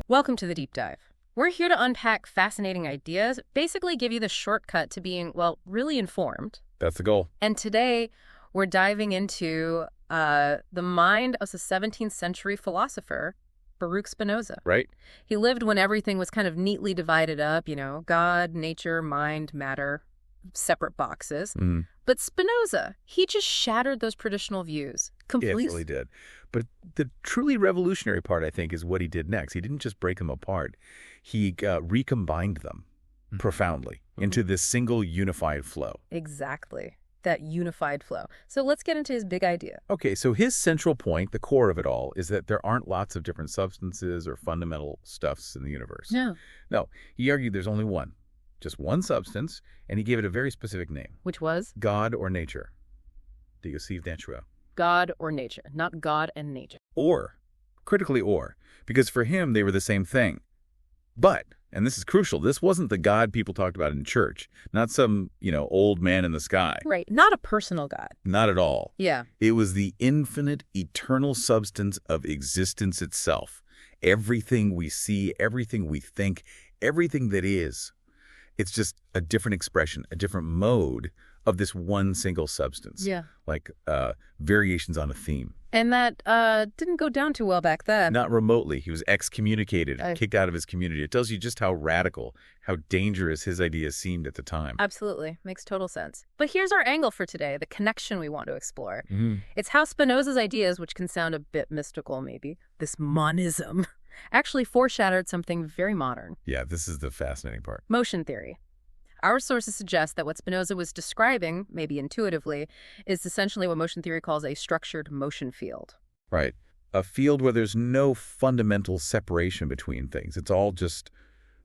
Welcome to the Deep Dive. We're here to unpack fascinating ideas, basically give you the shortcut to being, well, really informed. That's the goal. And today, we're diving into the mind of the 17th century philosopher, Baruch Spinoza. Right. He lived when everything was kind of neatly divided up, God, nature, mind, matter, separate boxes. But Spinoza, he just shattered those traditional views completely. It really did. But the truly revolutionary part, I think, is what he did next. He didn't just break them apart. He recombined them profoundly into this single unified flow. Exactly. That unified flow. So let's get into his big idea. Okay, so his central point, the core of it all, is that there aren't lots of different substances or fundamental stuffs in the universe. No, he argued there's only one. Just one substance, and he gave it a very specific name. Which was? God or nature. Deus, sive, Natura. God or nature, not God and nature. Or, critically or, because for him they were the same thing. But, and this is crucial, this wasn't the God people talked about in church, not some, old man in the sky. Right, not a personal God. Not at all. Yeah. It was the infinite, eternal substance of existence itself. Everything we see, everything we think, everything that is. It's just a different expression, a different mode of this one single substance. Yeah. Like variations on a theme. And that didn't go down too well back then. Not remotely. He was excommunicated, kicked out of his community. It tells you just how radical, how dangerous his ideas seemed at the time. Absolutely. Makes total sense. But here's our angle for today, the connection we want to explore. It's how Spinoza's ideas, which can sound a bit mystical maybe, this monism, actually foreshadowed something very modern. Yeah, this is the fascinating part. Motion theory. Our sources suggest that what Spinoza was describing, maybe intuitively, is essentially what motion theory calls a structured motion field. Right. A field where there's no fundamental separation between things. It's all just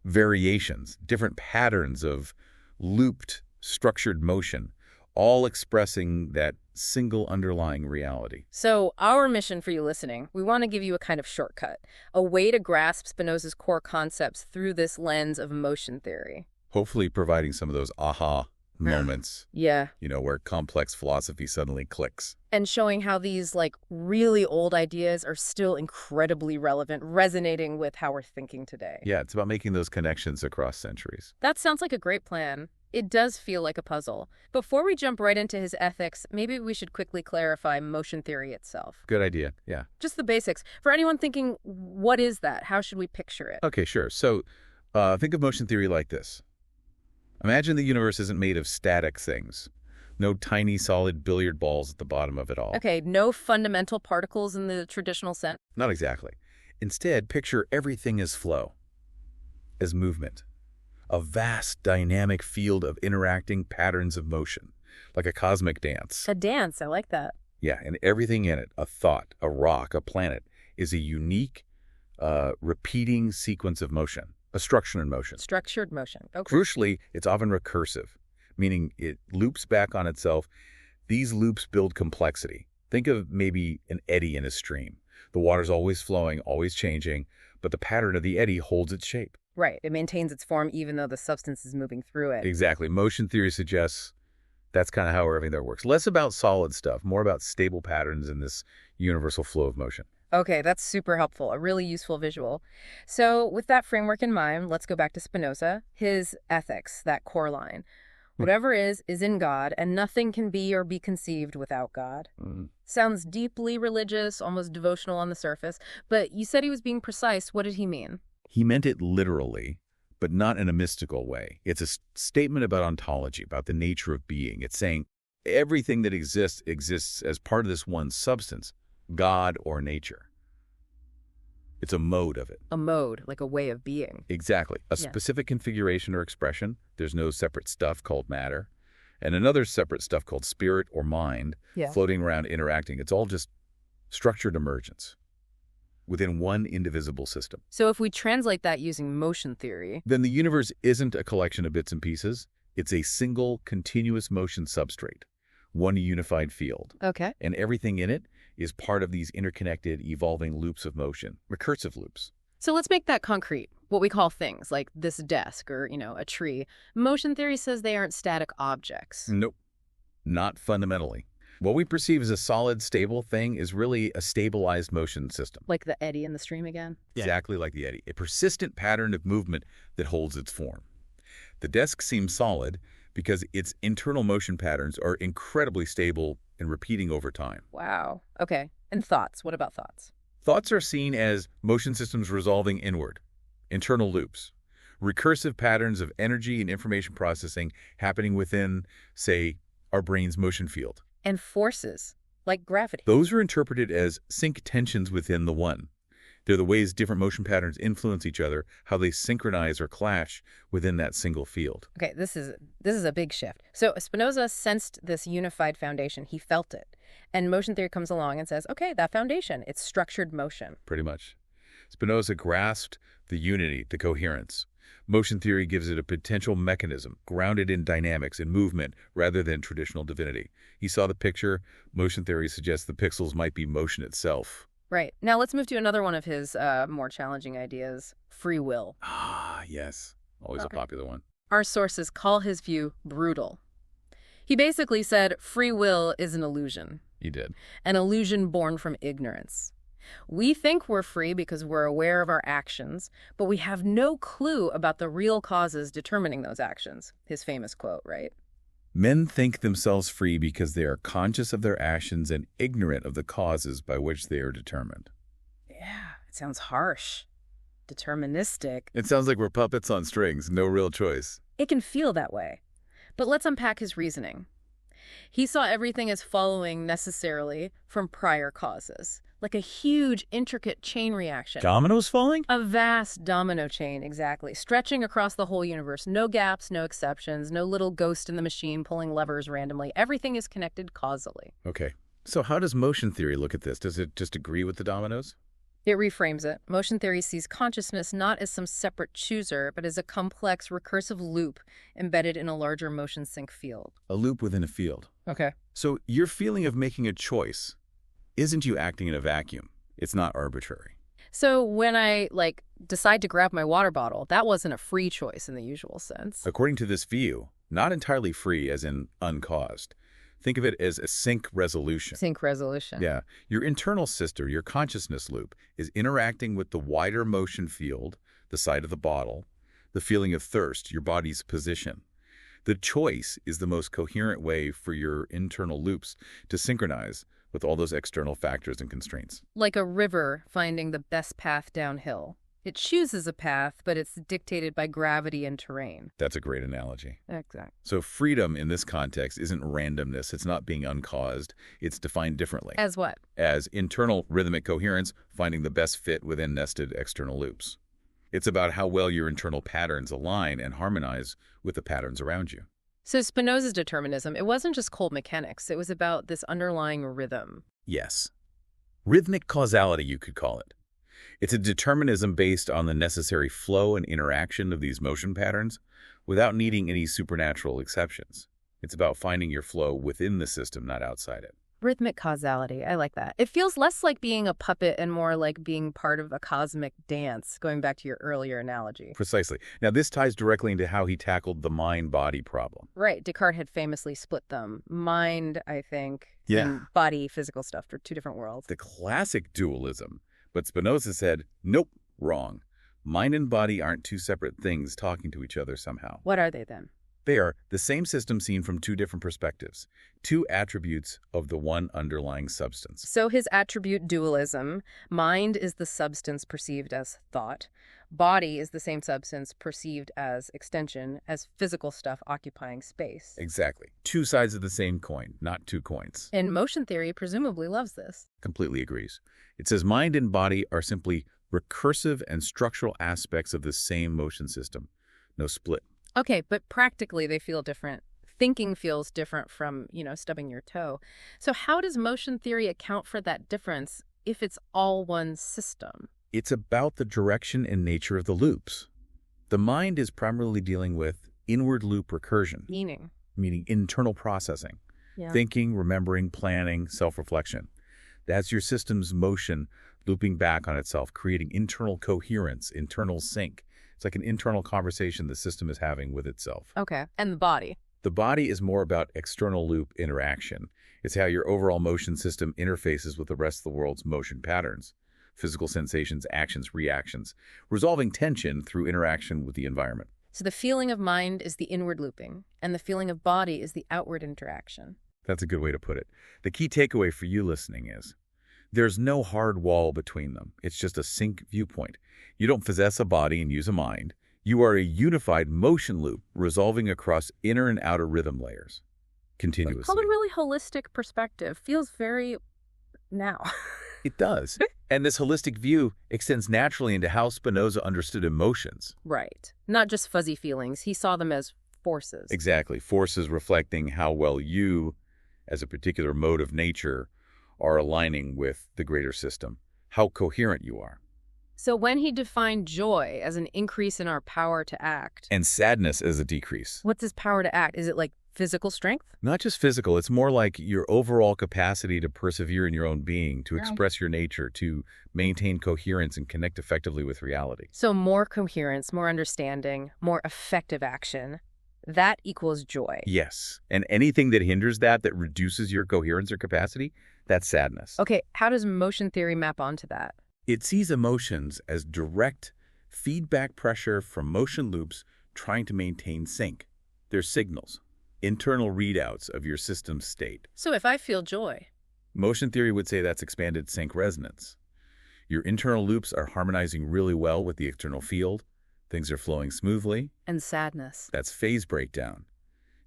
variations, different patterns of looped, structured motion, all expressing that single underlying reality. So our mission for you listening, we want to give you a kind of shortcut, a way to grasp Spinoza's core concepts through this lens of motion theory. Hopefully providing some of those aha moments. Yeah. Where complex philosophy suddenly clicks. And showing how these, really old ideas are still incredibly relevant, resonating with how we're thinking today. Yeah, it's about making those connections across centuries. That sounds like a great plan. It does feel like a puzzle. Before we jump right into his ethics, maybe we should quickly clarify motion theory itself. Good idea, yeah. Just the basics. For anyone thinking, what is that? How should we picture it? Okay, sure. So think of motion theory like this. Imagine the universe isn't made of static things. No tiny solid billiard balls at the bottom of it all. Okay, no fundamental particles in the traditional sense? Not exactly. Instead, picture everything as flow, as movement. A vast dynamic field of interacting patterns of motion, like a cosmic dance. A dance, I like that. Yeah, and everything in it, a thought, a rock, a planet, is a unique, repeating sequence of motion. A structured motion. Structured motion. Okay. Crucially, it's often recursive, meaning it loops back on itself. These loops build complexity. Think of maybe an eddy in a stream. The water's always flowing, always changing, but the pattern of the eddy holds its shape. Right. It maintains its form even though the substance is moving through it. Exactly. Motion theory suggests that's kind of how everything there works. Less about solid stuff, more about stable patterns in this universal flow of motion. Okay, that's super helpful, a really useful visual. So with that framework in mind, let's go back to Spinoza, his ethics, that core line. Whatever is in God, and nothing can be or be conceived without God. Sounds deeply religious, almost devotional on the surface, but you said he was being precise. What did he mean? He meant it literally, but not in a mystical way. It's a statement about ontology, about the nature of being. It's saying everything that exists as part of this one substance, God or nature. It's a mode of it. A mode, like a way of being. Exactly. A specific configuration or expression. There's no separate stuff called matter. And another separate stuff called spirit or mind floating around interacting. It's all just structured emergence within one indivisible system. So if we translate that using motion theory, then the universe isn't a collection of bits and pieces. It's a single continuous motion substrate, one unified field. Okay. And everything in it is part of these interconnected, evolving loops of motion, recursive loops. So let's make that concrete, what we call things, like this desk or, a tree. Motion theory says they aren't static objects. Nope, not fundamentally. What we perceive as a solid, stable thing is really a stabilized motion system. Like the eddy in the stream again? Exactly like the eddy, a persistent pattern of movement that holds its form. The desk seems solid because its internal motion patterns are incredibly stable and repeating over time. Wow. Okay. And thoughts. What about thoughts? Thoughts are seen as motion systems resolving inward, internal loops, recursive patterns of energy and information processing happening within, say, our brain's motion field. And forces, like gravity. Those are interpreted as sync tensions within the one. They're the ways different motion patterns influence each other, how they synchronize or clash within that single field. Okay, this is a big shift. So Spinoza sensed this unified foundation. He felt it. And motion theory comes along and says, okay, that foundation, it's structured motion. Pretty much. Spinoza grasped the unity, the coherence. Motion theory gives it a potential mechanism, grounded in dynamics and movement rather than traditional divinity. He saw the picture. Motion theory suggests the pixels might be motion itself. Right. Now let's move to another one of his more challenging ideas, free will. Ah, yes. Always a popular one. Our sources call his view brutal. He basically said free will is an illusion. He did. An illusion born from ignorance. We think we're free because we're aware of our actions, but we have no clue about the real causes determining those actions. His famous quote, right? Men think themselves free because they are conscious of their actions and ignorant of the causes by which they are determined. Yeah, it sounds harsh. Deterministic. It sounds like we're puppets on strings, no real choice. It can feel that way. But let's unpack his reasoning. He saw everything as following necessarily from prior causes, like a huge, intricate chain reaction. Dominoes falling? A vast domino chain, exactly, stretching across the whole universe. No gaps, no exceptions, no little ghost in the machine pulling levers randomly. Everything is connected causally. Okay. So how does motion theory look at this? Does it just agree with the dominoes? It reframes it. Motion theory sees consciousness not as some separate chooser, but as a complex, recursive loop embedded in a larger motion sync field. A loop within a field. Okay. So your feeling of making a choice isn't you acting in a vacuum. It's not arbitrary. So when I, decide to grab my water bottle, that wasn't a free choice in the usual sense. According to this view, not entirely free as in uncaused. Think of it as a sync resolution. Sync resolution. Yeah. Your internal sister, your consciousness loop, is interacting with the wider motion field, the side of the bottle, the feeling of thirst, your body's position. The choice is the most coherent way for your internal loops to synchronize with all those external factors and constraints. Like a river finding the best path downhill. It chooses a path, but it's dictated by gravity and terrain. That's a great analogy. Exactly. So freedom in this context isn't randomness. It's not being uncaused. It's defined differently. As what? As internal rhythmic coherence, finding the best fit within nested external loops. It's about how well your internal patterns align and harmonize with the patterns around you. So Spinoza's determinism, it wasn't just cold mechanics. It was about this underlying rhythm. Yes. Rhythmic causality, you could call it. It's a determinism based on the necessary flow and interaction of these motion patterns without needing any supernatural exceptions. It's about finding your flow within the system, not outside it. Rhythmic causality, I like that. It feels less like being a puppet and more like being part of a cosmic dance, going back to your earlier analogy. Precisely. Now, this ties directly into how he tackled the mind-body problem. Right. Descartes had famously split them. Mind, I think, Yeah. and body, physical stuff, are two different worlds. The classic dualism. But Spinoza said, nope, wrong. Mind and body aren't two separate things talking to each other somehow. What are they then? They are the same system seen from two different perspectives, two attributes of the one underlying substance. So his attribute dualism, mind is the substance perceived as thought. Body is the same substance perceived as extension, as physical stuff occupying space. Exactly. Two sides of the same coin, not two coins. And motion theory presumably loves this. Completely agrees. It says mind and body are simply recursive and structural aspects of the same motion system. No split. Okay, but practically they feel different. Thinking feels different from, stubbing your toe. So how does motion theory account for that difference if it's all one system? It's about the direction and nature of the loops. The mind is primarily dealing with inward loop recursion, meaning internal processing, thinking, remembering, planning, self-reflection. That's your system's motion looping back on itself, creating internal coherence, internal sync. It's like an internal conversation the system is having with itself. Okay. And the body? The body is more about external loop interaction. It's how your overall motion system interfaces with the rest of the world's motion patterns, physical sensations, actions, reactions, resolving tension through interaction with the environment. So the feeling of mind is the inward looping, and the feeling of body is the outward interaction. That's a good way to put it. The key takeaway for you listening is, there's no hard wall between them. It's just a sync viewpoint. You don't possess a body and use a mind. You are a unified motion loop resolving across inner and outer rhythm layers continuously. Called a really holistic perspective. Feels very now. It does. And this holistic view extends naturally into how Spinoza understood emotions. Right. Not just fuzzy feelings. He saw them as forces. Exactly. Forces reflecting how well you, as a particular mode of nature, are aligning with the greater system, how coherent you are. So when he defined joy as an increase in our power to act. And sadness as a decrease. What's his power to act? Is it like physical strength? Not just physical, it's more like your overall capacity to persevere in your own being, to express your nature, to maintain coherence and connect effectively with reality. So more coherence, more understanding, more effective action. That equals joy. Yes. And anything that hinders that reduces your coherence or capacity, that's sadness. Okay, how does motion theory map onto that? It sees emotions as direct feedback pressure from motion loops trying to maintain sync. They're signals, internal readouts of your system's state. So if I feel joy. Motion theory would say that's expanded sync resonance. Your internal loops are harmonizing really well with the external field. Things are flowing smoothly. And sadness. That's phase breakdown.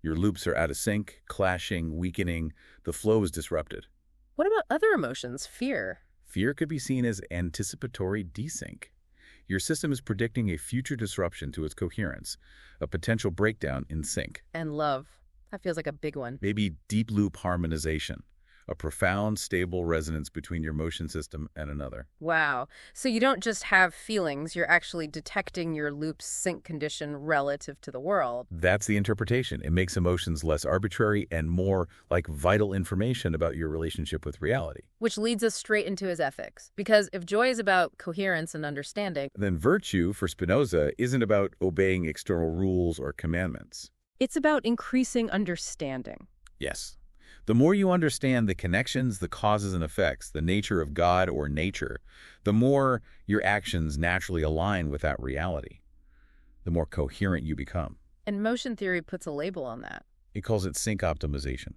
Your loops are out of sync, clashing, weakening. The flow is disrupted. What about other emotions? Fear. Fear could be seen as anticipatory desync. Your system is predicting a future disruption to its coherence, a potential breakdown in sync. And love. That feels like a big one. Maybe deep loop harmonization, a profound, stable resonance between your motion system and another. Wow. So you don't just have feelings, you're actually detecting your loop's sync condition relative to the world. That's the interpretation. It makes emotions less arbitrary and more like vital information about your relationship with reality. Which leads us straight into his ethics. Because if joy is about coherence and understanding, then virtue, for Spinoza, isn't about obeying external rules or commandments. it's about increasing understanding. Yes. The more you understand the connections, the causes and effects, the nature of God or nature, the more your actions naturally align with that reality, the more coherent you become. And motion theory puts a label on that. It calls it sync optimization.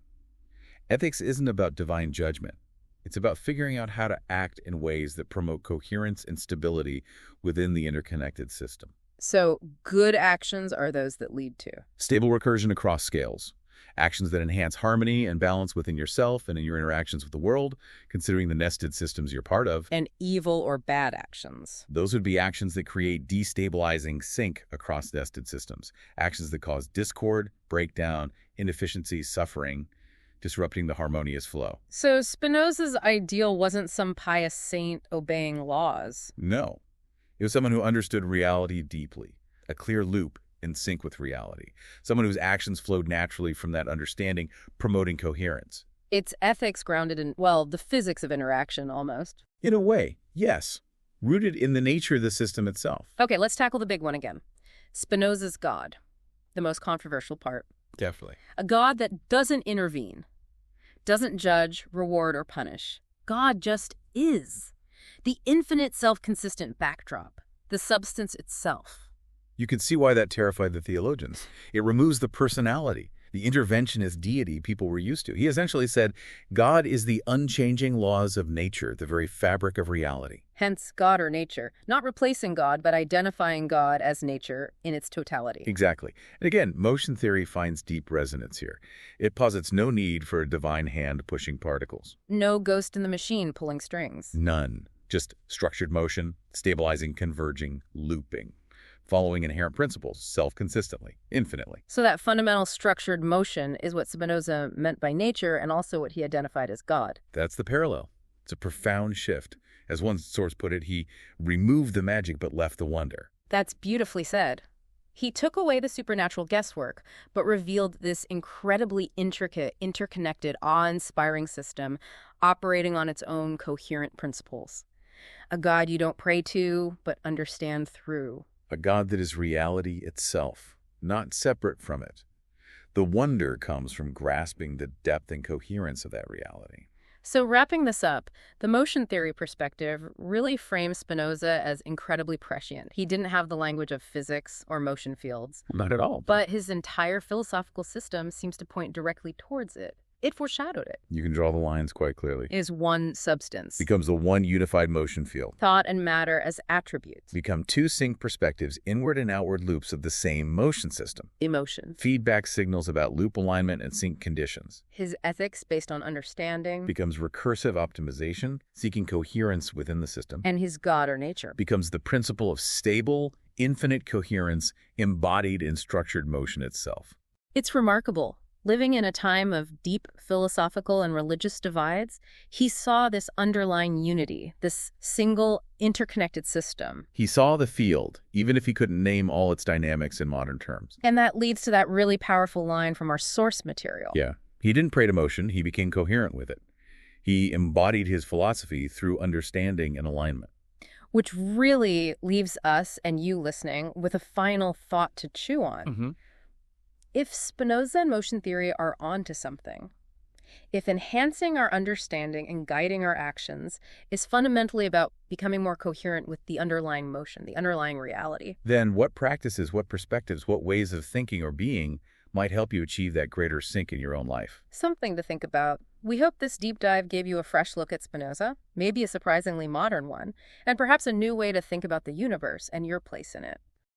Ethics isn't about divine judgment. It's about figuring out how to act in ways that promote coherence and stability within the interconnected system. So good actions are those that lead to Stable recursion across scales. Actions that enhance harmony and balance within yourself and in your interactions with the world, considering the nested systems you're part of. and evil or bad actions. Those would be actions that create destabilizing sync across nested systems. Actions that cause discord, breakdown, inefficiency, suffering, disrupting the harmonious flow. So Spinoza's ideal wasn't some pious saint obeying laws. No. It was someone who understood reality deeply, a clear loop in sync with reality. Someone whose actions flowed naturally from that understanding, promoting coherence. It's ethics grounded in, well, the physics of interaction almost. In a way, yes. Rooted in the nature of the system itself. Okay, let's tackle the big one again. Spinoza's God, the most controversial part. Definitely. A God that doesn't intervene, doesn't judge, reward, or punish. God just is. The infinite self-consistent backdrop, the substance itself. You can see why that terrified the theologians. It removes the personality, the interventionist deity people were used to. He essentially said, God is the unchanging laws of nature, the very fabric of reality. Hence, God or nature. Not replacing God, but identifying God as nature in its totality. Exactly. And again, motion theory finds deep resonance here. It posits no need for a divine hand pushing particles. No ghost in the machine pulling strings. None. Just structured motion, stabilizing, converging, looping, following inherent principles, self-consistently, infinitely. So that fundamental structured motion is what Spinoza meant by nature and also what he identified as God. That's the parallel. It's a profound shift. As one source put it, he removed the magic but left the wonder. That's beautifully said. He took away the supernatural guesswork, but revealed this incredibly intricate, interconnected, awe-inspiring system operating on its own coherent principles. A God you don't pray to, but understand through. A God that is reality itself, not separate from it. The wonder comes from grasping the depth and coherence of that reality. So wrapping this up, the motion theory perspective really frames Spinoza as incredibly prescient. He didn't have the language of physics or motion fields, Not at all. but his entire philosophical system seems to point directly towards it. It foreshadowed it. You can draw the lines quite clearly. Is one substance. Becomes the one unified motion field. Thought and matter as attributes. Become two sync perspectives, inward and outward loops of the same motion system. Emotion. Feedback signals about loop alignment and sync conditions. His ethics based on understanding. Becomes recursive optimization, seeking coherence within the system. And his God or nature. Becomes the principle of stable, infinite coherence embodied in structured motion itself. It's remarkable. Living in a time of deep philosophical and religious divides, he saw this underlying unity, this single, interconnected system. He saw the field, even if he couldn't name all its dynamics in modern terms. And that leads to that really powerful line from our source material. Yeah. He didn't pray to motion, he became coherent with it. He embodied his philosophy through understanding and alignment. Which really leaves us and you listening with a final thought to chew on. If Spinoza and motion theory are onto something, if enhancing our understanding and guiding our actions is fundamentally about becoming more coherent with the underlying motion, the underlying reality, then what practices, what perspectives, what ways of thinking or being might help you achieve that greater sync in your own life? something to think about. We hope this deep dive gave you a fresh look at Spinoza, maybe a surprisingly modern one, and perhaps a new way to think about the universe and your place in it.